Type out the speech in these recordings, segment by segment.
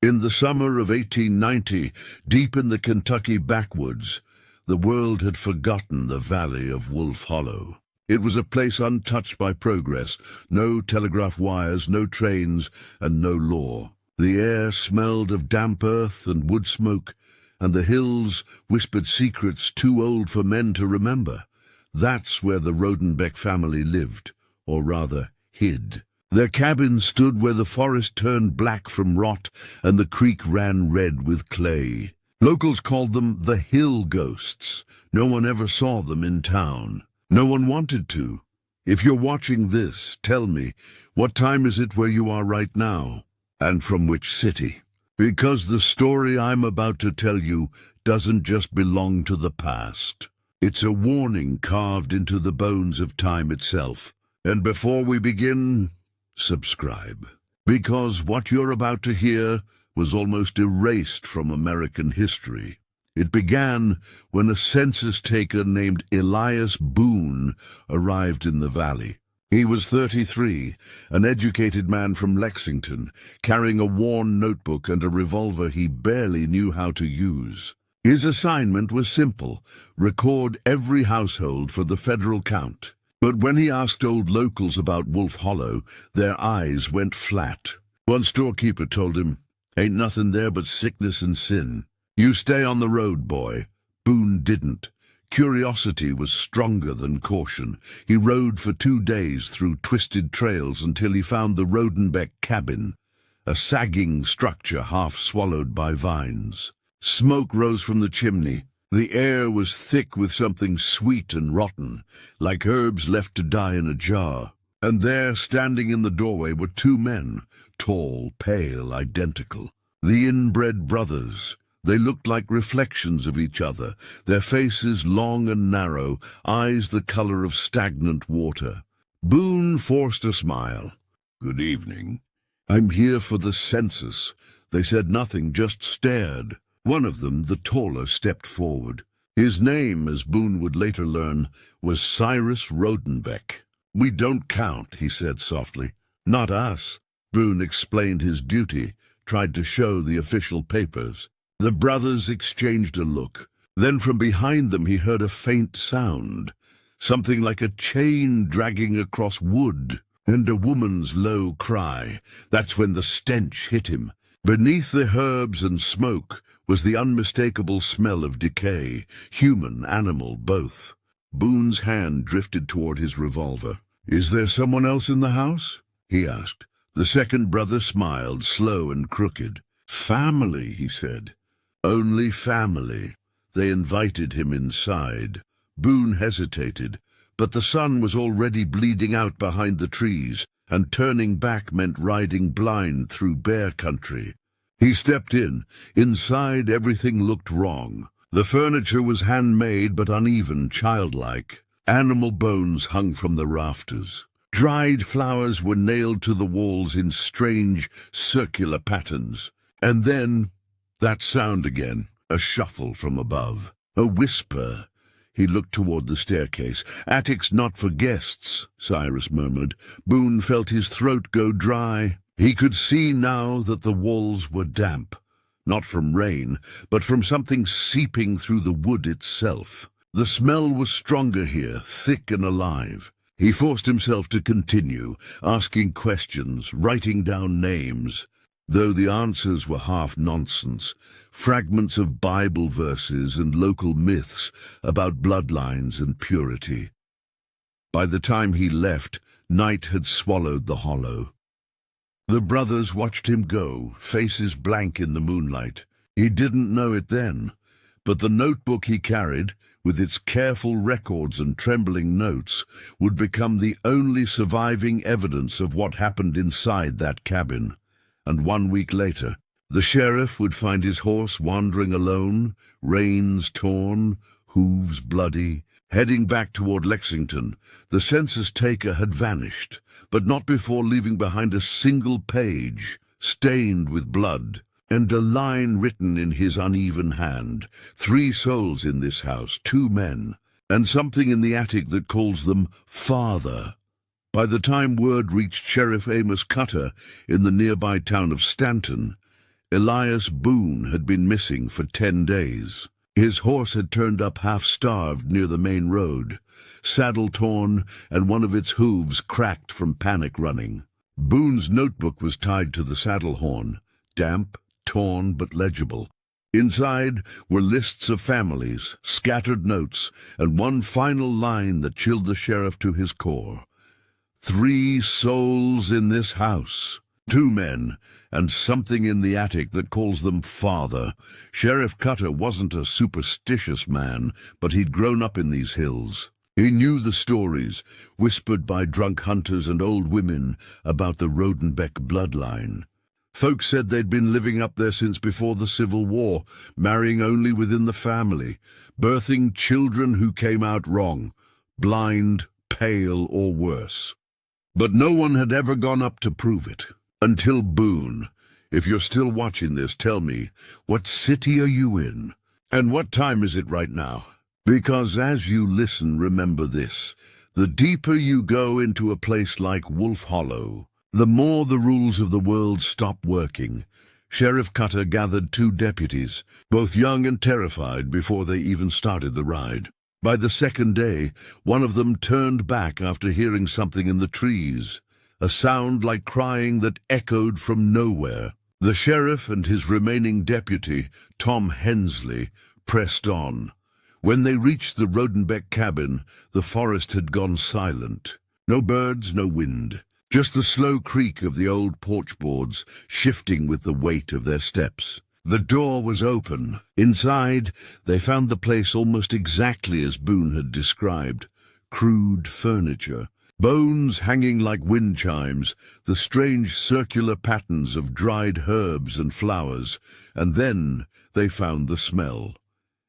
In the summer of 1890, deep in the Kentucky backwoods, the world had forgotten the valley of Wolf Hollow. It was a place untouched by progress, no telegraph wires, no trains, and no law. The air smelled of damp earth and wood smoke, and the hills whispered secrets too old for men to remember. That's where the Rodenbeck family lived, or rather, hid. Their cabin stood where the forest turned black from rot and the creek ran red with clay. Locals called them the hill ghosts. No one ever saw them in town. No one wanted to. If you're watching this, tell me, what time is it where you are right now? And from which city? Because the story I'm about to tell you doesn't just belong to the past. It's a warning carved into the bones of time itself. And before we begin, subscribe. Because what you're about to hear was almost erased from American history. It began when a census taker named Elias Boone arrived in the valley. He was 33, an educated man from Lexington, carrying a worn notebook and a revolver he barely knew how to use. His assignment was simple: record every household for the federal count. But when he asked old locals about Wolf Hollow, their eyes went flat. One storekeeper told him, "Ain't nothing there but sickness and sin. You stay on the road, boy." Boone didn't. Curiosity was stronger than caution. He rode for 2 days through twisted trails until he found the Rodenbeck cabin, a sagging structure half swallowed by vines. Smoke rose from the chimney. The air was thick with something sweet and rotten, like herbs left to die in a jar. And there, standing in the doorway, were 2 men, tall, pale, identical. The Inbred brothers. They looked like reflections of each other, their faces long and narrow, eyes the color of stagnant water. Boone forced a smile. "Good evening. I'm here for the census." They said nothing, just stared. One of them, the taller, stepped forward. His name, as Boone would later learn, was Cyrus Rodenbeck. "We don't count," he said softly. "Not us." Boone explained his duty, tried to show the official papers. The brothers exchanged a look. Then from behind them he heard a faint sound, something like a chain dragging across wood, and a woman's low cry. That's when the stench hit him. Beneath the herbs and smoke was the unmistakable smell of decay, human, animal, both. Boone's hand drifted toward his revolver. "Is there someone else in the house?" he asked. The second brother smiled, slow and crooked. "Family," he said. "Only family." They invited him inside. Boone hesitated, but the sun was already bleeding out behind the trees, and turning back meant riding blind through bear country. He stepped in. Inside, everything looked wrong. The furniture was handmade but uneven, childlike. Animal bones hung from the rafters. Dried flowers were nailed to the walls in strange, circular patterns. And then, that sound again, a shuffle from above. A whisper. He looked toward the staircase. "Attics not for guests," Cyrus murmured. Boone felt his throat go dry. He could see now that the walls were damp, not from rain, but from something seeping through the wood itself. The smell was stronger here, thick and alive. He forced himself to continue, asking questions, writing down names, though the answers were half nonsense, fragments of Bible verses and local myths about bloodlines and purity. By the time he left, night had swallowed the hollow. The brothers watched him go, faces blank in the moonlight. He didn't know it then, but the notebook he carried, with its careful records and trembling notes, would become the only surviving evidence of what happened inside that cabin. And 1 week later, the sheriff would find his horse wandering alone, reins torn, hooves bloody, heading back toward Lexington. The census taker had vanished, but not before leaving behind a single page, stained with blood, and a line written in his uneven hand. 3 souls in this house, 2 men, and something in the attic that calls them Father. By the time word reached Sheriff Amos Cutter in the nearby town of Stanton, Elias Boone had been missing for 10 days. His horse had turned up half-starved near the main road, saddle torn and one of its hooves cracked from panic running. Boone's notebook was tied to the saddle horn, damp, torn but legible. Inside were lists of families, scattered notes, and one final line that chilled the sheriff to his core. 3 souls in this house. 2 men, and something in the attic that calls them father. Sheriff Cutter wasn't a superstitious man, but he'd grown up in these hills. He knew the stories, whispered by drunk hunters and old women, about the Rodenbeck bloodline. Folks said they'd been living up there since before the Civil War, marrying only within the family, birthing children who came out wrong, blind, pale, or worse. But no one had ever gone up to prove it. Until Boone. If you're still watching this, tell me, what city are you in? And what time is it right now? Because as you listen, remember this. The deeper you go into a place like Wolf Hollow, the more the rules of the world stop working. Sheriff Cutter gathered 2 deputies, both young and terrified, before they even started the ride. By the 2nd day, one of them turned back after hearing something in the trees. A sound like crying that echoed from nowhere. The sheriff and his remaining deputy, Tom Hensley, pressed on. When they reached the Rodenbeck cabin, the forest had gone silent. No birds, no wind. Just the slow creak of the old porch boards, shifting with the weight of their steps. The door was open. Inside, they found the place almost exactly as Boone had described. Crude furniture. Bones hanging like wind chimes, the strange circular patterns of dried herbs and flowers, and then they found the smell.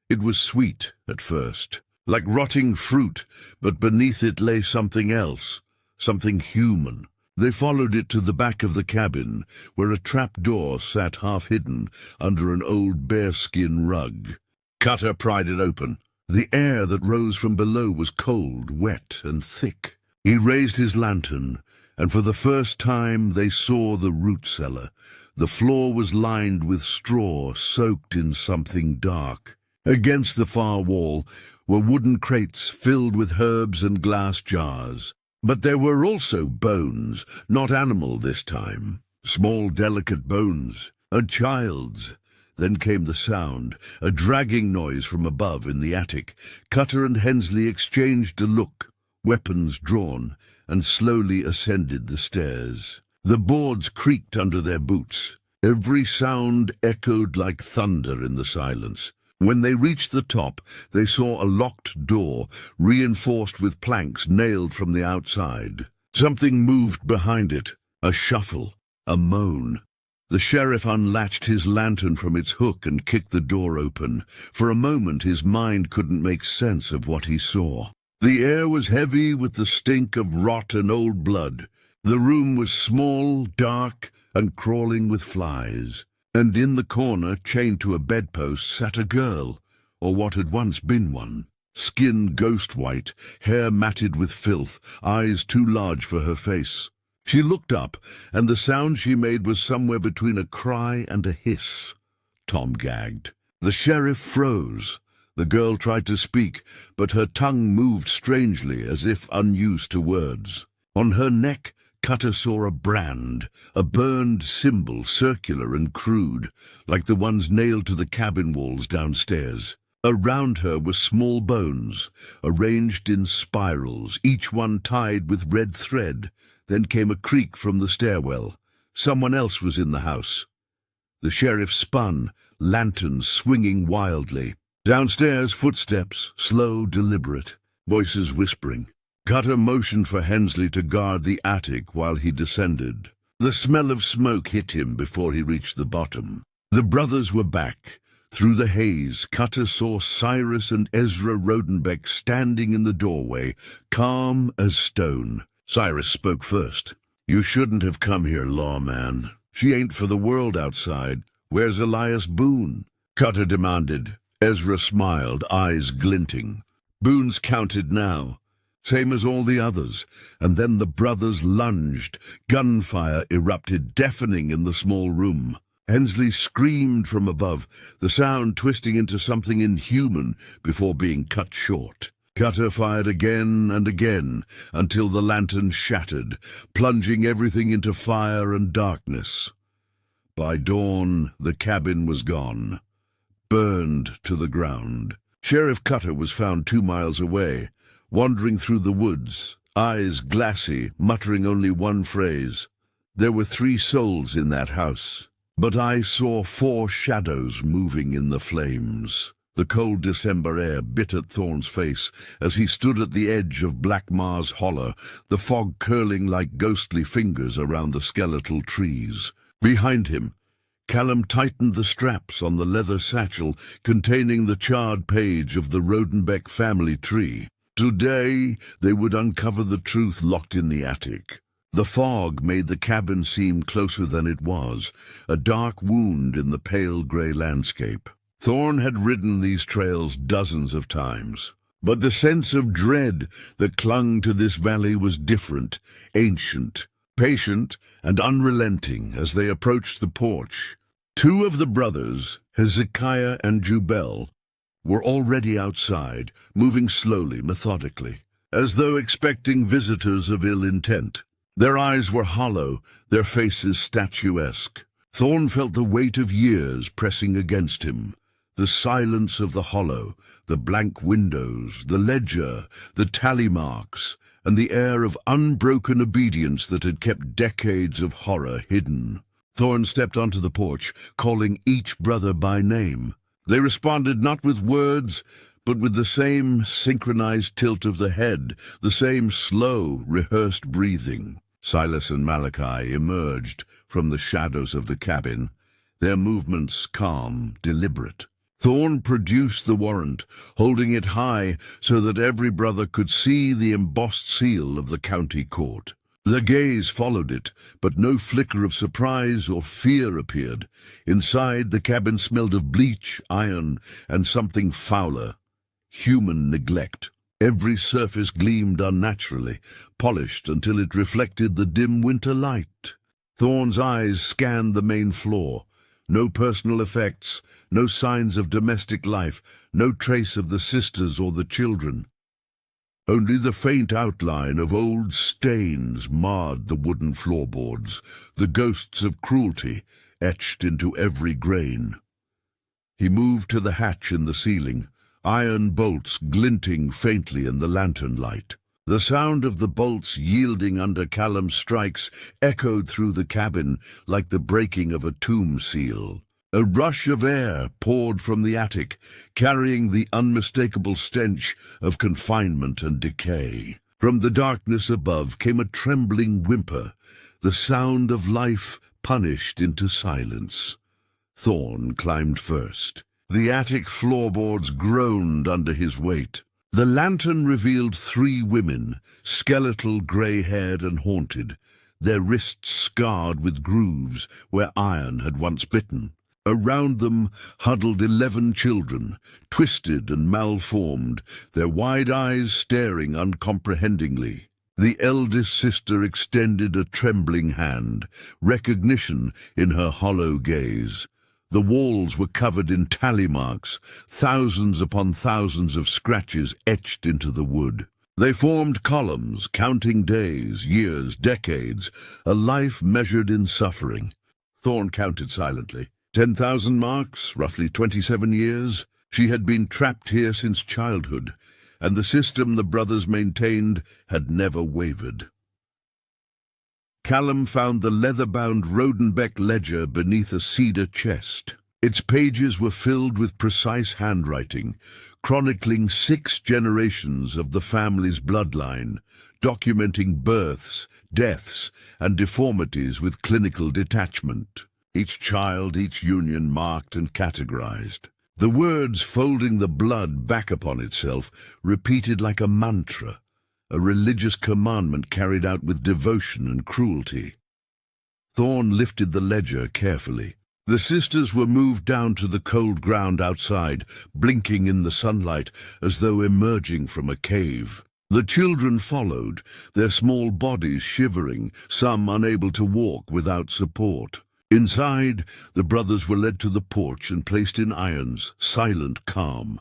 It was sweet at first, like rotting fruit, but beneath it lay something else, something human. They followed it to the back of the cabin, where a trap-door sat half-hidden under an old bearskin rug. Cutter pried it open. The air that rose from below was cold, wet, and thick. He raised his lantern, and for the first time they saw the root cellar. The floor was lined with straw soaked in something dark. Against the far wall were wooden crates filled with herbs and glass jars. But there were also bones, not animal this time. Small, delicate bones, a child's. Then came the sound, a dragging noise from above in the attic. Cutter and Hensley exchanged a look, weapons drawn, and slowly ascended the stairs. The boards creaked under their boots. Every sound echoed like thunder in the silence. When they reached the top, they saw a locked door, reinforced with planks nailed from the outside. Something moved behind it, a shuffle, a moan. The sheriff unlatched his lantern from its hook and kicked the door open. For a moment his mind couldn't make sense of what he saw. The air was heavy with the stink of rot and old blood. The room was small, dark, and crawling with flies. And in the corner, chained to a bedpost, sat a girl, or what had once been one. Skin ghost-white, hair matted with filth, eyes too large for her face. She looked up, and the sound she made was somewhere between a cry and a hiss. Tom gagged. The sheriff froze. The girl tried to speak, but her tongue moved strangely, as if unused to words. On her neck, Cutter saw a brand, a burned symbol, circular and crude, like the ones nailed to the cabin walls downstairs. Around her were small bones, arranged in spirals, each one tied with red thread. Then came a creak from the stairwell. Someone else was in the house. The sheriff spun, lantern swinging wildly. Downstairs, footsteps, slow, deliberate, voices whispering. Cutter motioned for Hensley to guard the attic while he descended. The smell of smoke hit him before he reached the bottom. The brothers were back. Through the haze, Cutter saw Cyrus and Ezra Rodenbeck standing in the doorway, calm as stone. Cyrus spoke first. "You shouldn't have come here, lawman. She ain't for the world outside. Where's Elias Boone?" Cutter demanded. Ezra smiled, eyes glinting. "Boone's counted now, same as all the others." And then the brothers lunged. Gunfire erupted, deafening in the small room. Hensley screamed from above, the sound twisting into something inhuman before being cut short. Cutter fired again and again until the lantern shattered, plunging everything into fire and darkness. By dawn, the cabin was gone, burned to the ground. Sheriff Cutter was found 2 miles away, wandering through the woods, eyes glassy, muttering only one phrase. There were 3 souls in that house, but I saw 4 shadows moving in the flames. The cold December air bit at Thorne's face as he stood at the edge of Black Mars Hollow, the fog curling like ghostly fingers around the skeletal trees. Behind him, Callum tightened the straps on the leather satchel containing the charred page of the Rodenbeck family tree. Today they would uncover the truth locked in the attic. The fog made the cabin seem closer than it was, a dark wound in the pale grey landscape. Thorne had ridden these trails dozens of times, but the sense of dread that clung to this valley was different, ancient, patient, and unrelenting. As they approached the porch, 2 of the brothers, Hezekiah and Jubel, were already outside, moving slowly, methodically, as though expecting visitors of ill intent. Their eyes were hollow, their faces statuesque. Thorne felt the weight of years pressing against him. The silence of the hollow, the blank windows, the ledger, the tally marks, and the air of unbroken obedience that had kept decades of horror hidden. Thorne stepped onto the porch, calling each brother by name. They responded not with words, but with the same synchronized tilt of the head, the same slow, rehearsed breathing. Silas and Malachi emerged from the shadows of the cabin, their movements calm, deliberate. Thorne produced the warrant, holding it high so that every brother could see the embossed seal of the county court. The gaze followed it, but no flicker of surprise or fear appeared. Inside, the cabin smelled of bleach, iron, and something fouler, human neglect. Every surface gleamed unnaturally, polished until it reflected the dim winter light. Thorne's eyes scanned the main floor. No personal effects, no signs of domestic life, no trace of the sisters or the children. Only the faint outline of old stains marred the wooden floorboards, the ghosts of cruelty etched into every grain. He moved to the hatch in the ceiling, iron bolts glinting faintly in the lantern light. The sound of the bolts yielding under Callum's strikes echoed through the cabin like the breaking of a tomb seal. A rush of air poured from the attic, carrying the unmistakable stench of confinement and decay. From the darkness above came a trembling whimper, the sound of life punished into silence. Thorne climbed first. The attic floorboards groaned under his weight. The lantern revealed 3 women, skeletal, grey-haired and haunted, their wrists scarred with grooves where iron had once bitten. Around them huddled 11 children, twisted and malformed, their wide eyes staring uncomprehendingly. The eldest sister extended a trembling hand, recognition in her hollow gaze. The walls were covered in tally marks, thousands upon thousands of scratches etched into the wood. They formed columns, counting days, years, decades, a life measured in suffering. Thorne counted silently. 10,000 marks, roughly 27 years. She had been trapped here since childhood, and the system the brothers maintained had never wavered. Callum found the leather-bound Rodenbeck ledger beneath a cedar chest. Its pages were filled with precise handwriting, chronicling 6 generations of the family's bloodline, documenting births, deaths, and deformities with clinical detachment. Each child, each union marked and categorized. The words folding the blood back upon itself, repeated like a mantra, a religious commandment carried out with devotion and cruelty. Thorne lifted the ledger carefully. The sisters were moved down to the cold ground outside, blinking in the sunlight as though emerging from a cave. The children followed, their small bodies shivering, some unable to walk without support. Inside, the brothers were led to the porch and placed in irons, silent, calm.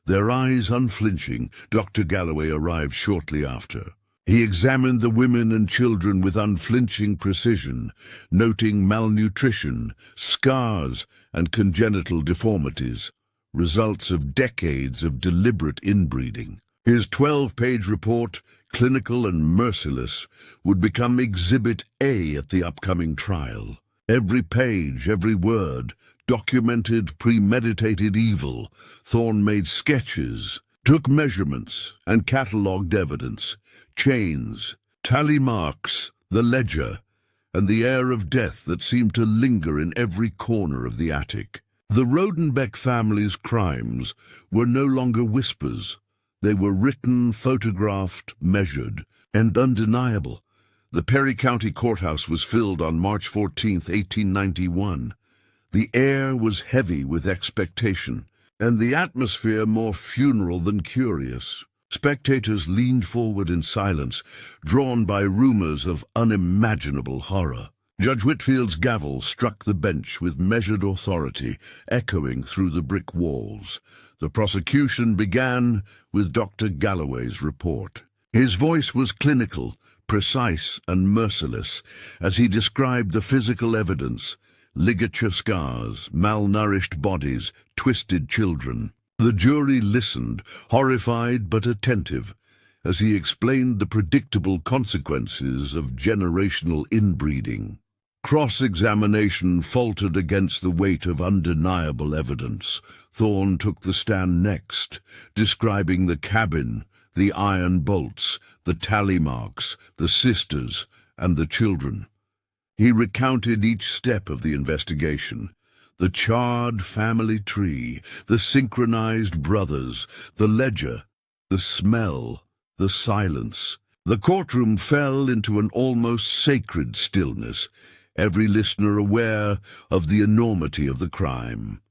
Their eyes unflinching, Dr. Galloway arrived shortly after. He examined the women and children with unflinching precision, noting malnutrition, scars, and congenital deformities, results of decades of deliberate inbreeding. His 12-page report, clinical and merciless, would become Exhibit A at the upcoming trial. Every page, every word, documented premeditated evil. Thorne made sketches, took measurements, and catalogued evidence. Chains, tally marks, the ledger, and the air of death that seemed to linger in every corner of the attic. The Rodenbeck family's crimes were no longer whispers. They were written, photographed, measured, and undeniable. The Perry County Courthouse was filled on March 14, 1891. The air was heavy with expectation, and the atmosphere more funeral than curious. Spectators leaned forward in silence, drawn by rumors of unimaginable horror. Judge Whitfield's gavel struck the bench with measured authority, echoing through the brick walls. The prosecution began with Dr. Galloway's report. His voice was clinical, precise, and merciless as he described the physical evidence: ligature scars, malnourished bodies, twisted children. The jury listened, horrified but attentive, as he explained the predictable consequences of generational inbreeding. Cross-examination faltered against the weight of undeniable evidence. Thorne took the stand next, describing the cabin, the iron bolts, the tally marks, the sisters, and the children. He recounted each step of the investigation: the charred family tree, the synchronized brothers, the ledger, the smell, the silence. The courtroom fell into an almost sacred stillness, every listener aware of the enormity of the crime.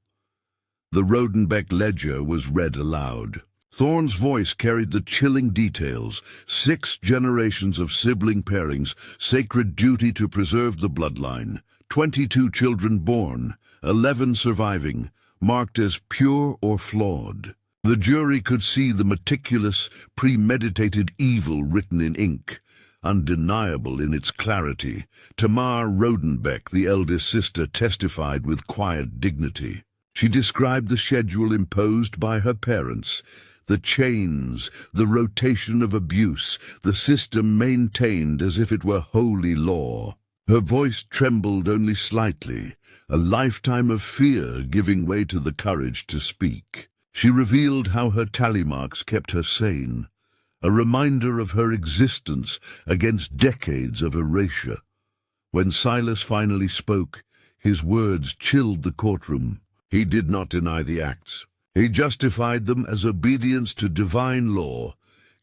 The Rodenbeck ledger was read aloud. Thorne's voice carried the chilling details: 6 generations of sibling pairings, sacred duty to preserve the bloodline, 22 children born, 11 surviving, marked as pure or flawed. The jury could see the meticulous, premeditated evil written in ink, undeniable in its clarity. Tamar Rodenbeck, the eldest sister, testified with quiet dignity. She described the schedule imposed by her parents: the chains, the rotation of abuse, the system maintained as if it were holy law. Her voice trembled only slightly, a lifetime of fear giving way to the courage to speak. She revealed how her tally marks kept her sane, a reminder of her existence against decades of erasure. When Silas finally spoke, his words chilled the courtroom. He did not deny the acts. He justified them as obedience to divine law,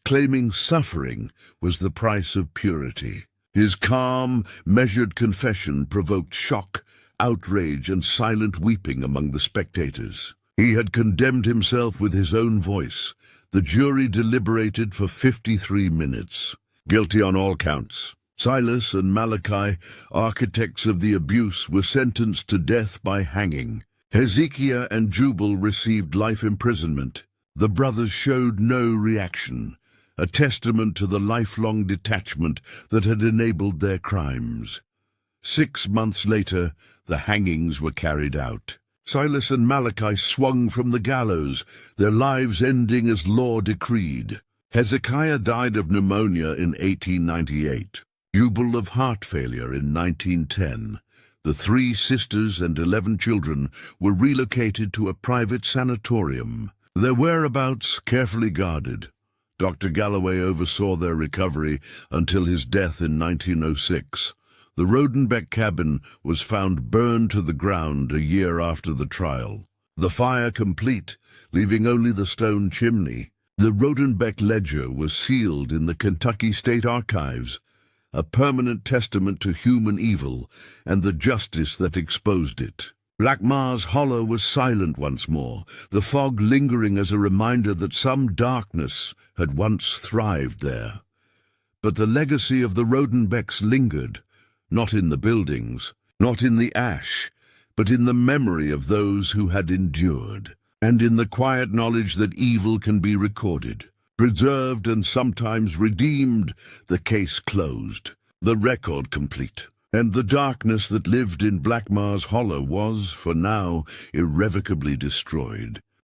claiming suffering was the price of purity. His calm, measured confession provoked shock, outrage, and silent weeping among the spectators. He had condemned himself with his own voice. The jury deliberated for 53 minutes. Guilty on all counts. Silas and Malachi, architects of the abuse, were sentenced to death by hanging. Hezekiah and Jubal received life imprisonment. The brothers showed no reaction, a testament to the lifelong detachment that had enabled their crimes. 6 months later, the hangings were carried out. Silas and Malachi swung from the gallows, their lives ending as law decreed. Hezekiah died of pneumonia in 1898, Jubal of heart failure in 1910. The 3 sisters and 11 children were relocated to a private sanatorium, their whereabouts carefully guarded. Dr. Galloway oversaw their recovery until his death in 1906. The Rodenbeck cabin was found burned to the ground a year after the trial, the fire complete, leaving only the stone chimney. The Rodenbeck ledger was sealed in the Kentucky State Archives, a permanent testament to human evil and the justice that exposed it. Black Mars Hollow was silent once more, the fog lingering as a reminder that some darkness had once thrived there. But the legacy of the Rodenbecks lingered, not in the buildings, not in the ash, but in the memory of those who had endured, and in the quiet knowledge that evil can be recorded, preserved and sometimes redeemed, the case closed, the record complete. And the darkness that lived in Blackmar's Hollow was, for now, irrevocably destroyed.